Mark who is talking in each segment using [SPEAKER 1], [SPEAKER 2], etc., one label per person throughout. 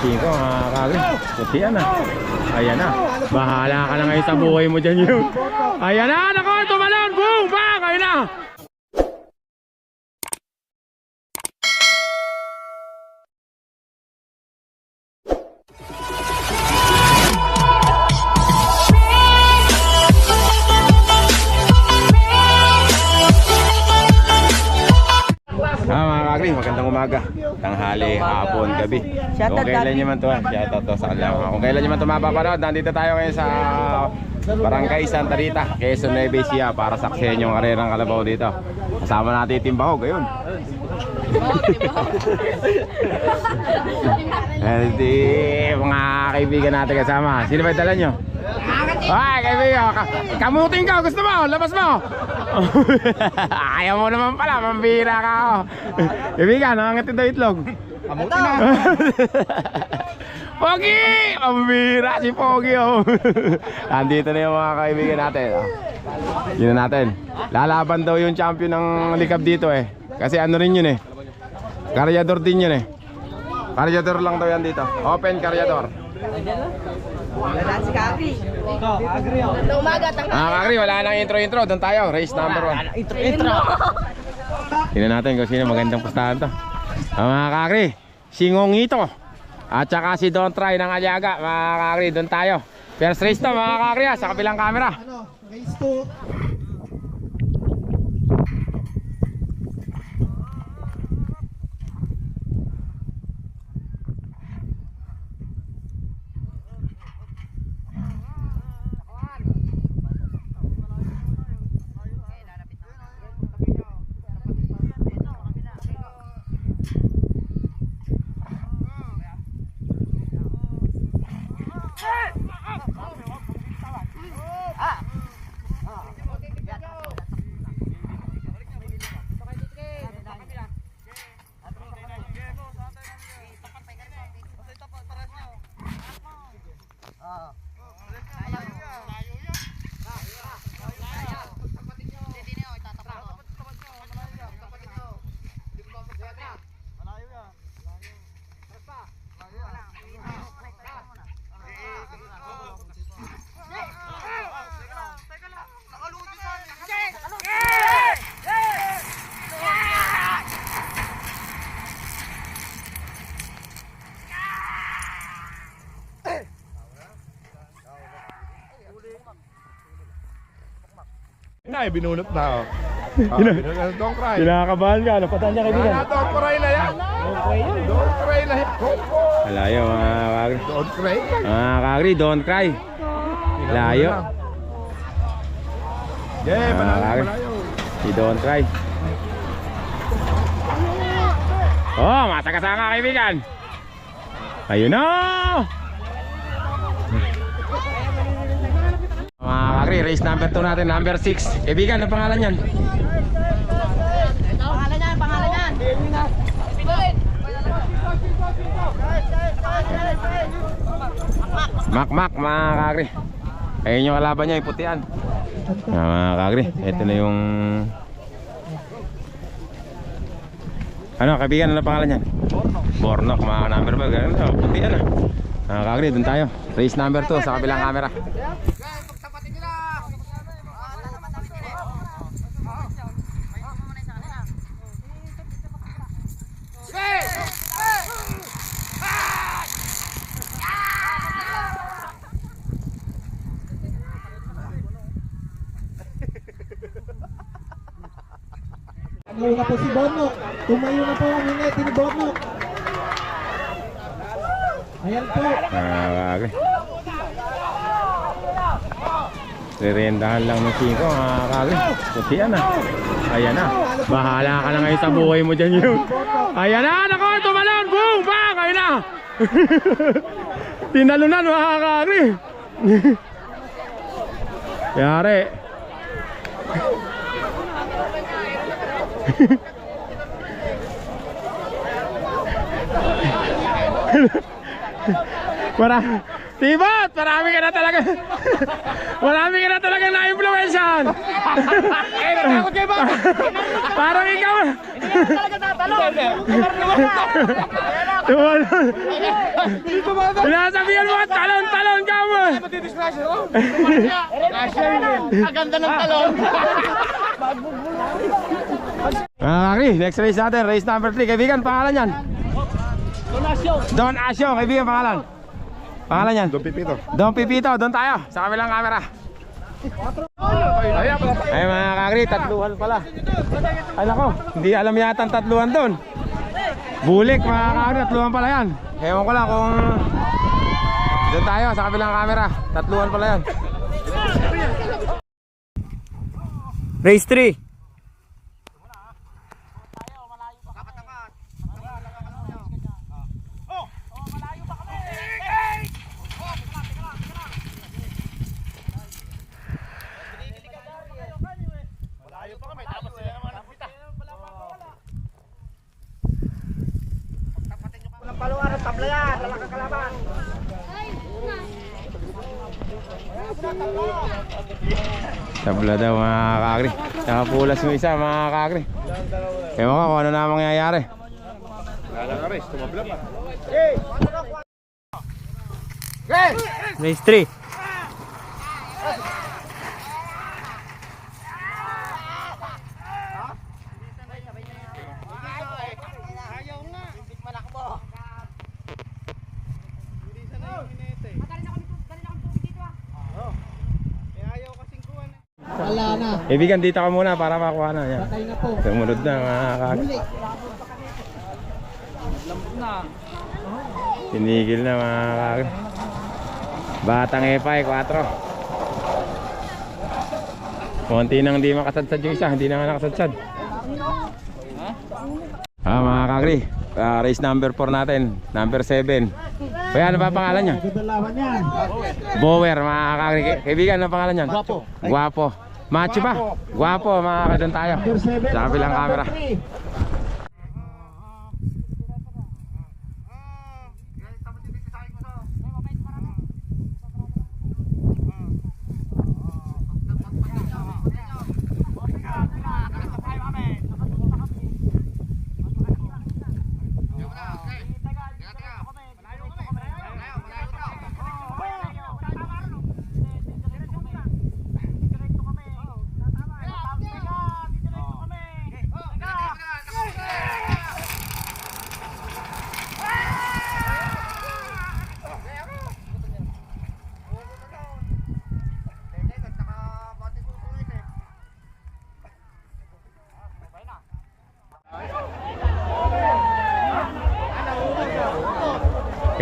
[SPEAKER 1] 5 mga kagri. Putian na. Ayan na. Bahala ka na ngayon sa buhay mo dyan yun. Ayan na. Nako, tumalon. Boom! Bang! Ayan na. Mga kagri, magandang umaga, tanghali, hapon, gabi. Kung kailan nyo man ito, shoutout to sa kanila. Kung kailan nyo man ito mapapanood, nandito tayo ngayon sa Barangay Santa Rita, Quezon Nueva Ecija, para saksihan yung karerang kalabaw dito. Kasama natin yung Timbahog, ayun. Hindi, mga kaibigan natin kasama. Sino ba yung dala nyo? Ay, kaibigan, kamuting ka, gusto mo, labas mo. Ayaw mo naman pala, mambira ka ako. Kaibigan, nangangatid daw itlog. Kamuting na. Pogi! Mambira si Pogi, oh. Andito na yung mga kaibigan natin, oh. Yun natin. Lalaban daw yung champion ng likab dito eh. Kasi ano rin yun eh, karyador din yun eh. Karyador lang daw yan dito. Open karyador.
[SPEAKER 2] Wala si Kagri. Ganda umaga,
[SPEAKER 1] Kagri, wala nang intro-intro. Doon tayo, race number 1.
[SPEAKER 2] Intro.
[SPEAKER 1] Tingnan natin kung sino magandang pustahan to. Mga Kagri, si Ngongito at saka si Don't Try ng Aliaga. Mga Kagri, doon tayo. First race to mga Kagri, sa kabilang camera.
[SPEAKER 3] Race 2. Ay, binunot na, oh. Binunot na, don't cry.
[SPEAKER 1] Kinakabahan ka, napatan niya kaibigan.
[SPEAKER 3] Don't cry na yan. Don't cry na yan.
[SPEAKER 1] Malayo mga Kagri.
[SPEAKER 3] Don't cry.
[SPEAKER 1] Mga Kagri, don't cry. Layo.
[SPEAKER 3] Yeah, malayo,
[SPEAKER 1] Kagri.
[SPEAKER 3] malayo.
[SPEAKER 1] Si Don't Try. Oh, masakasaka kaibigan. Ayun na. Mga Kagri, race number 2 natin, number 6. Kaibigan, ano pangalan yan?
[SPEAKER 2] Pangalan yan.
[SPEAKER 1] Makmak mga Kagri. Ayun yung kalaban niya, iputian. Mga Kagri, ito na yung... Ano kaibigan, ano pangalan yan? Bornok, mga number ba? Ganun, putian ah. Mga Kagri, dun tayo. Race number 2 sa kabilang camera.
[SPEAKER 3] Tumayo na po si Bornok. Tumayo na po ang hinete ni Bornok. Ayan po.
[SPEAKER 1] Kagri. Rirendahan lang ng 5 mga Kagri. Putian na. Ayan na. Bahala ka na ngayon sa buhay mo dyan yun. Ayan na. Nako, tumalon. Boom! Bang! Ayan na. Tinalunan mga Kagri. Yari. Para Tibot! marami ka na talaga. Marami ka na talaga na-influensyan. Parang ikaw. Tumalon. Sinasabihan mo, talon ka mo.
[SPEAKER 2] Ang ganda ng talon.
[SPEAKER 1] Kakri, next race natin, race number 3. Kaibigan, pangalan yan? Don Asio, kaibigan, pangalan? Pangalan yan? Don Pipito. Don Pipito, doon tayo, sa kabilang camera. Ay mga kakri, tatluhan pala. Ay nako, hindi alam yata ang tatluhan doon. Bulik mga kakri, tatluhan pala yan. Ewan ko lang kung doon tayo, sa kabilang camera. Tatluhan pala yan.
[SPEAKER 4] Race 3.
[SPEAKER 1] Tabla daw mga kakri. Nakapulas mo isa mga kakri. Ewan ko kung ano na mangyayari.
[SPEAKER 4] Race 3.
[SPEAKER 3] Wala na.
[SPEAKER 1] Kaibigan, dito ka muna para makuha na yan.
[SPEAKER 3] Patay na po.
[SPEAKER 1] Sumunod na mga kakri.
[SPEAKER 3] Huli.
[SPEAKER 1] Tinigil na mga kakri. Batang Epay, 4. Konti nang di makasadsad yung isa, hindi na nga nakasadsad. Mga kakri, race number 4 natin, number 7. Kaya ano ba pangalan niya?
[SPEAKER 3] Gagalawan yan.
[SPEAKER 1] Bower mga kakri. Kaibigan, ano pangalan niyan?
[SPEAKER 3] Guwapo.
[SPEAKER 1] Guwapo. Macho ba? Guwapo mga kadon tayo.
[SPEAKER 3] Number 7.
[SPEAKER 1] Sa kabilang camera.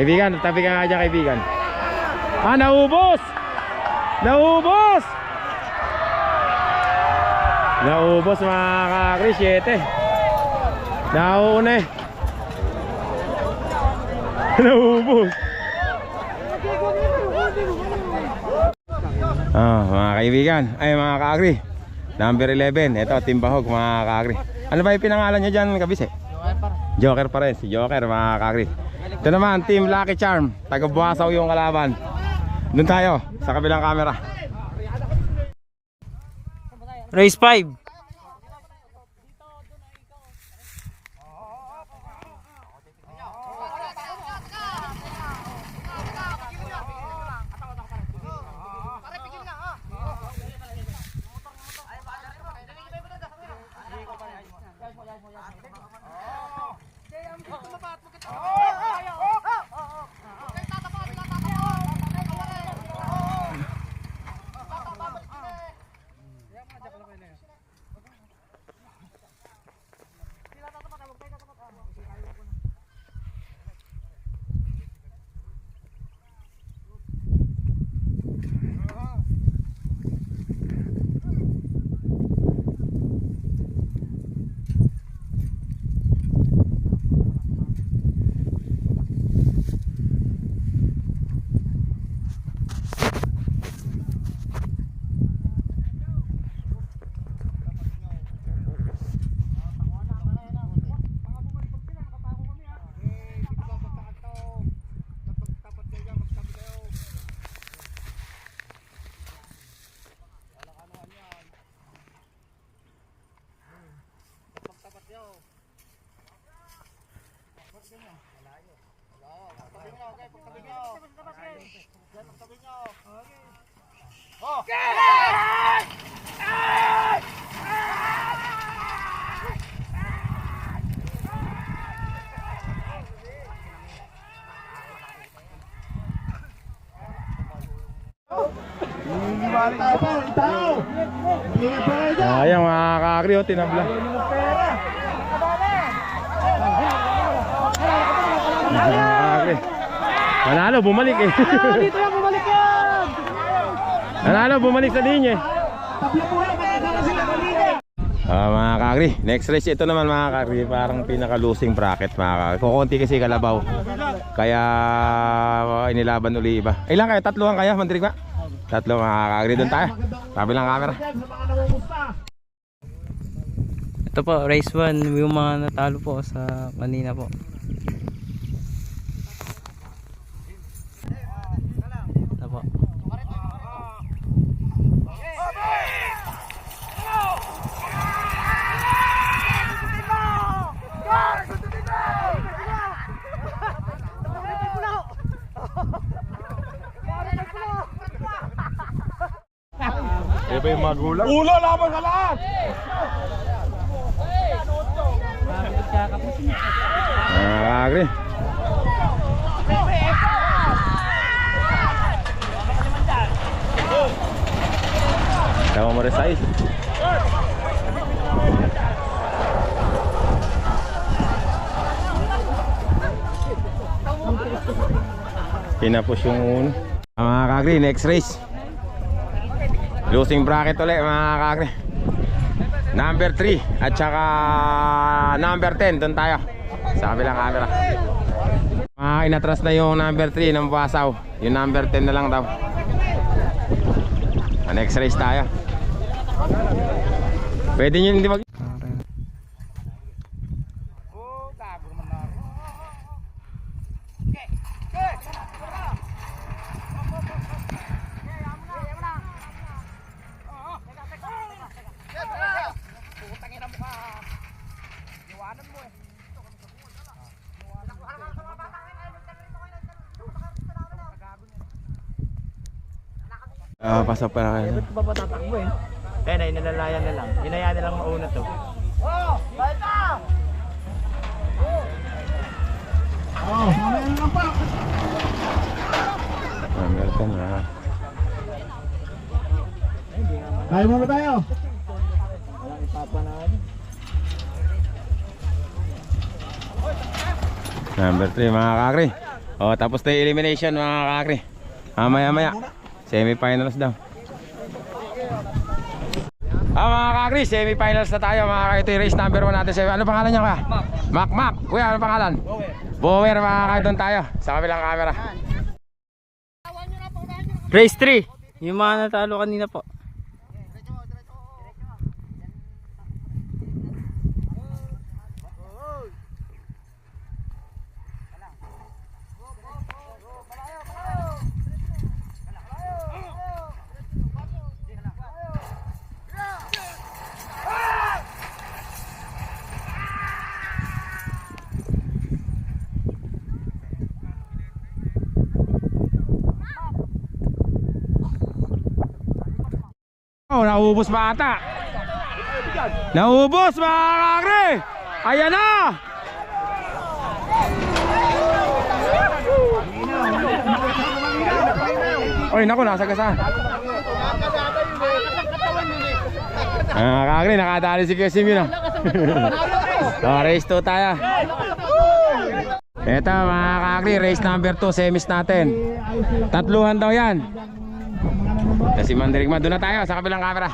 [SPEAKER 1] Kaibigan, tabi ka nga dyan kaibigan. Naubos! Naubos! Naubos mga kakri, 7. Nauna eh. Naubos. Mga kaibigan, ay mga kakri, number 11, ito Timbahog mga kakri. Ano ba yung pinangalan nyo dyan kabise? Joker pa rin, si Joker mga kakri. Ito naman, Team Lucky Charm. Taga-Buasaw yung kalaban. Doon tayo, sa kabilang camera.
[SPEAKER 4] Race 5.
[SPEAKER 1] Ayan mga kakri, oh, tinabla. Mga kakri. Manalo, bumalik eh.
[SPEAKER 3] Dito yan, bumalik yan!
[SPEAKER 1] Manalo, bumalik sa linya eh.
[SPEAKER 3] Tabla po yan, magkakaroon sila ng linya.
[SPEAKER 1] Mga kakri, next race ito naman mga kakri, parang pinaka-losing bracket mga kakri. Kukunti kasi kalabaw. Kaya inilaban uli iba. Ilan kayo? Tatluhan kayo, Mandrig ba? Tatlo mga kakri, doon tayo. Tabi lang camera.
[SPEAKER 3] Sa mga namumusta.
[SPEAKER 4] Ito po, race 1. Yung mga natalo po sa kanina po. Ito po.
[SPEAKER 1] Iba yung magulang. Ulo, laban sa lahat! Kakri. Tama mo rin size. Pinapos yung uno. Mga kakri, next race. Losing bracket ulit mga kakri. Number 3 at saka number 10, doon tayo sa kabilang camera. Inatras na yung number 3 ng Pasaw. Yung number 10 na lang daw. Next race tayo. Pwede nyo hindi mag... pasok pa na kayo.
[SPEAKER 2] Ba't ba tatakbo eh? Kaya na, inalalayan na lang. Inaya na lang mauna to.
[SPEAKER 3] Mamaya na lang pa.
[SPEAKER 1] Number 10 na.
[SPEAKER 3] Kaya mo ba tayo?
[SPEAKER 2] Walang ipapanaan.
[SPEAKER 1] Number 3 mga kakri. O tapos na yung elimination mga kakri. Maya. Semi-finals daw. Mga kakri, semi-finals na tayo mga kakri. Ito yung race number 1 natin. Ano pangalan niya ka? Mac. Kuya, ano pangalan? Bower mga kakri, doon tayo sa kabilang camera.
[SPEAKER 4] Race 3. Yung mga natalo kanina po.
[SPEAKER 1] Oh, naubos ba ata? Naubos mga kakri! Ayan na! Oy, naku, nasa gasahan. Kakri, nakadali si QSM yun. Race 2 tayo. Ito mga kakri, race number 2, semis natin. Tatluhan daw yan. Kasi Mandirigma, doon na tayo sa kabilang camera.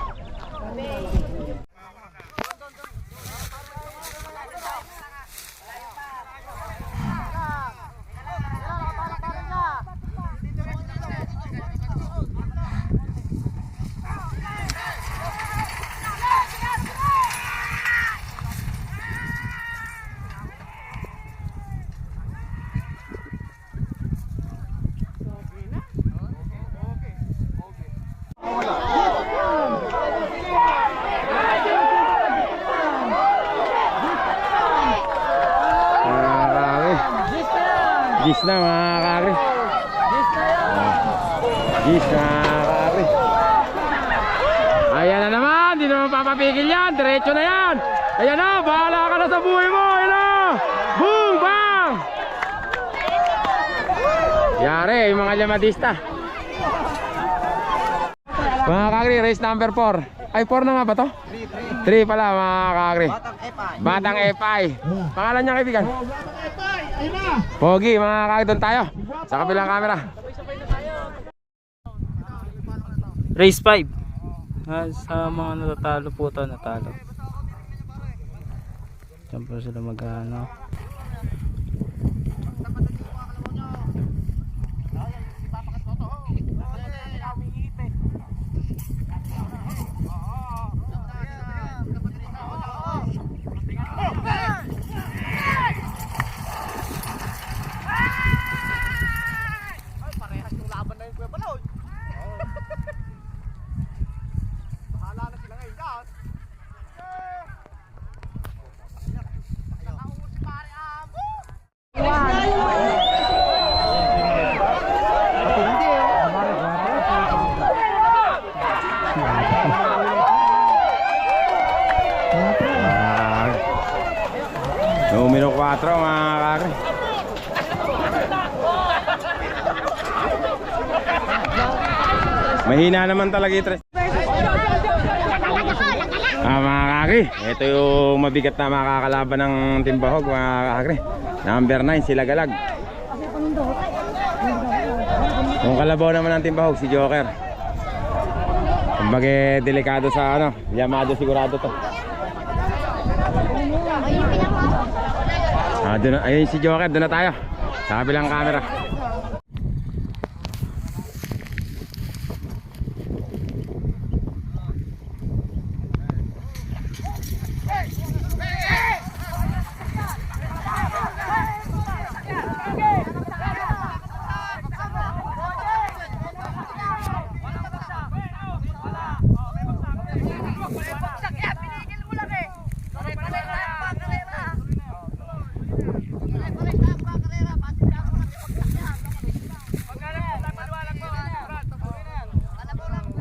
[SPEAKER 1] Gis na mga kakri. Yes, nakakari. Ayan na naman, di naman papapigil yan, diretso na yan. Ayan na, bahala ka na sa buhay mo. Ayan na, boom, bang. Yari, yung mga llamadista. Mga kakri, race number 4. Ay, 4 na nga ba to? 3 pala mga kakri. Batang Epay. Pangalan niya kaibigan? Pogi, mga kakri, doon tayo. Sa kabilang camera.
[SPEAKER 4] Race 5. Sa mga natatalo po ito, natalo. Diyan po sila mag-ano.
[SPEAKER 1] Numero 4 mga kakri. Mahina naman talaga ito. Mga kakri, ito yung mabigat na makakalaban ng Timbahog mga kakri. Number 9 sila Galag. Yung kalabaw naman ng Timbahog si Joker. Kumbaga delikado sa ano, Yamado sigurado to. Ayun si Joker, doon na tayo. Sa kabilang camera.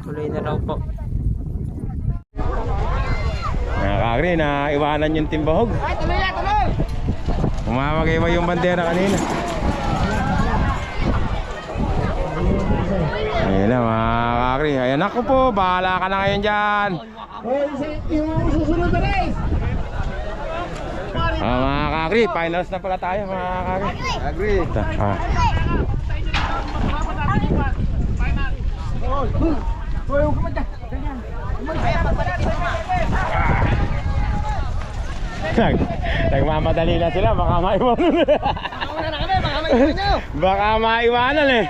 [SPEAKER 4] Tuloy na raw po.
[SPEAKER 1] Mga kakri, na iwanan yung Timbahog. Umamagay yung bandera kanina. Ayan na mga kakri. Ayan ako po, bahala ka na ngayon dyan.
[SPEAKER 3] Yung susunod na race.
[SPEAKER 1] Mga kakri, finals na pala tayo mga kakri. Agree. Nagmamadali na sila, baka maiwanan. Baka maiwanan eh.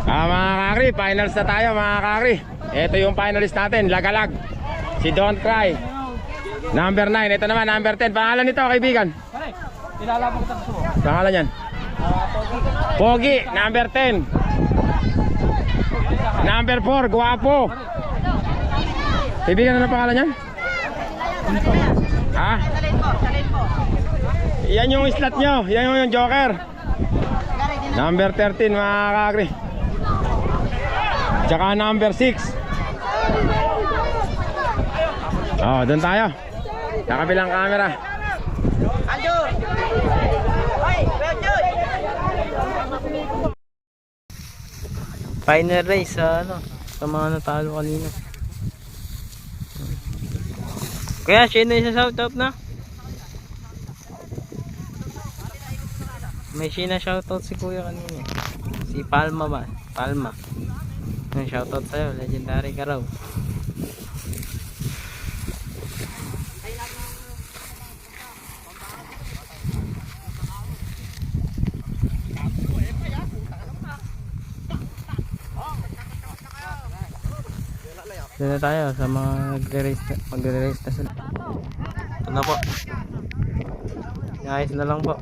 [SPEAKER 1] Mga kakri, finals na tayo mga kakri. Ito yung finalist natin, Lagalag. Si Don't Cry. Number 9, ito naman number 10. Pangalan nito kaibigan? Pangalan yan? Pogi, number 10. Number 4, Guwapo. Kaibigan, ano pangalan yan? Ha? Yan yung slot nyo. Yan yung Joker. Number 13 mga kakri. Tsaka number 6. Oh, doon tayo. Sa kabilang camera.
[SPEAKER 4] Final race sa ano, sa mga natalo kanina. Kaya sino yung sa shoutout na? May sina shoutout si kuya kanina. Si Palma ba? Palma. Yung shoutout sa'yo, legendary ka raw. Doon na tayo sa mga magre-race na sila. Ito na po. Ayos na lang po.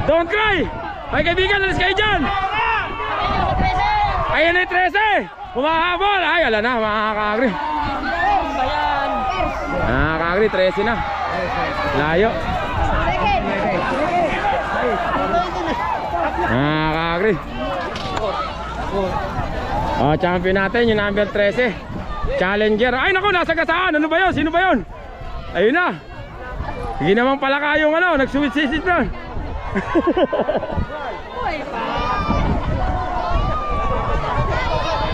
[SPEAKER 1] Don't cry! May kaibigan, alis kayo dyan! Ayan na yung 13! Humahabol! Ay, ala na, mga kakagri. Mga kakagri, 13 na. Layo. Mga kakagri. Champion natin, yung number 13. Challenger. Ay, naku, nasa gasaan. Ano ba yun? Sino ba yun? Ayun na. Hindi naman pala kayong ano, nagsuwit-sisit na.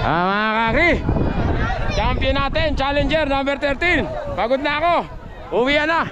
[SPEAKER 1] Mga kakri, champion natin, challenger number 13. Pagod na ako, uwi na.